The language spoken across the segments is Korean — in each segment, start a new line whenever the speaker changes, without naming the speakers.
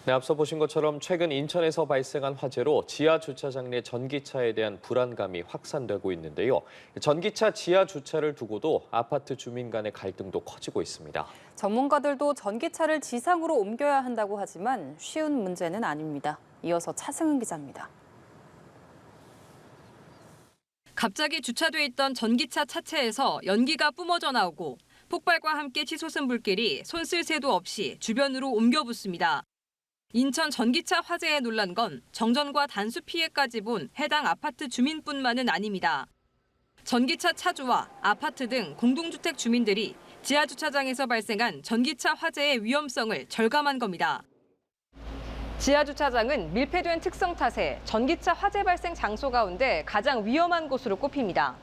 네, 앞서 보신 것처럼 최근 인천에서 발생한 화재로 지하 주차장 내 전기차에 대한 불안감이 확산되고 있는데요. 전기차 지하 주차를 두고도 아파트 주민 간의 갈등도 커지고 있습니다.
전문가들도 전기차를 지상으로 옮겨야 한다고 하지만 쉬운 문제는 아닙니다. 이어서 차승은 기자입니다.
갑자기 주차돼 있던 전기차 차체에서 연기가 뿜어져 나오고 폭발과 함께 치솟은 불길이 손쓸 새도 없이 주변으로 옮겨 붙습니다. 인천 전기차 화재에 놀란 건 정전과 단수 피해까지 본 해당 아파트 주민뿐만은 아닙니다. 전기차 차주와 아파트 등 공동주택 주민들이 지하 주차장에서 발생한 전기차 화재의 위험성을 절감한 겁니다. 지하 주차장은 밀폐된 특성 탓에 전기차 화재 발생 장소 가운데 가장 위험한 곳으로 꼽힙니다.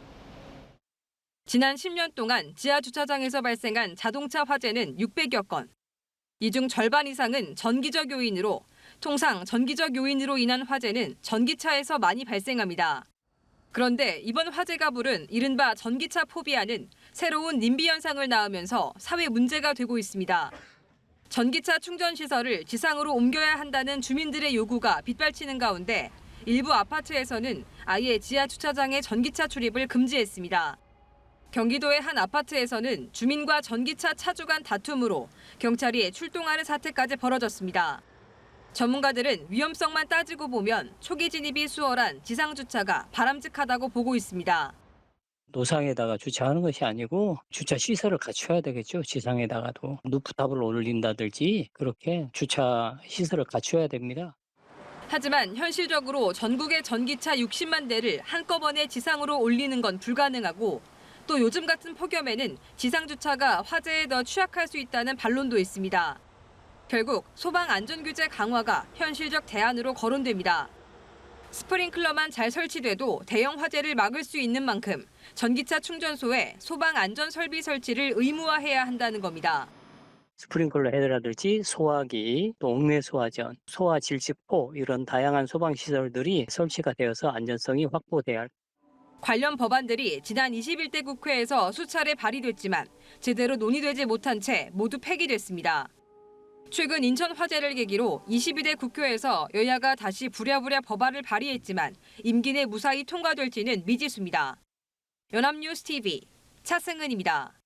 지난 10년 동안 지하 주차장에서 발생한 자동차 화재는 600여 건. 이 중 절반 이상은 전기적 요인으로, 통상 전기적 요인으로 인한 화재는 전기차에서 많이 발생합니다. 그런데 이번 화재가 부른 이른바 전기차 포비아는 새로운 님비 현상을 낳으면서 사회 문제가 되고 있습니다. 전기차 충전 시설을 지상으로 옮겨야 한다는 주민들의 요구가 빗발치는 가운데 일부 아파트에서는 아예 지하 주차장에 전기차 출입을 금지했습니다. 경기도의 한 아파트에서는 주민과 전기차 차주 간 다툼으로 경찰이 출동하는 사태까지 벌어졌습니다. 전문가들은 위험성만 따지고 보면 초기 진입이 수월한 지상 주차가 바람직하다고 보고 있습니다.
노상에다가 주차하는 것이 아니고 주차 시설을 갖춰야 되겠죠. 지상에다가도 루프탑을 올린다든지 그렇게 주차 시설을 갖춰야 됩니다.
하지만 현실적으로 전국의 전기차 60만 대를 한꺼번에 지상으로 올리는 건 불가능하고 또 요즘 같은 폭염에는 지상 주차가 화재에 더 취약할 수 있다는 반론도 있습니다. 결국 소방 안전규제 강화가 현실적 대안으로 거론됩니다. 스프링클러만 잘 설치돼도 대형 화재를 막을 수 있는 만큼 전기차 충전소에 소방 안전 설비 설치를 의무화해야 한다는 겁니다.
스프링클러 헤드라든지 소화기, 또 옥내 소화전, 소화 질식포 이런 다양한 소방 시설들이 설치가 되어서 안전성이 확보돼야 할.
관련 법안들이 지난 21대 국회에서 수차례 발의됐지만 제대로 논의되지 못한 채 모두 폐기됐습니다. 최근 인천 화재를 계기로 22대 국회에서 여야가 다시 부랴부랴 법안을 발의했지만 임기 내 무사히 통과될지는 미지수입니다. 연합뉴스 TV 차승은입니다.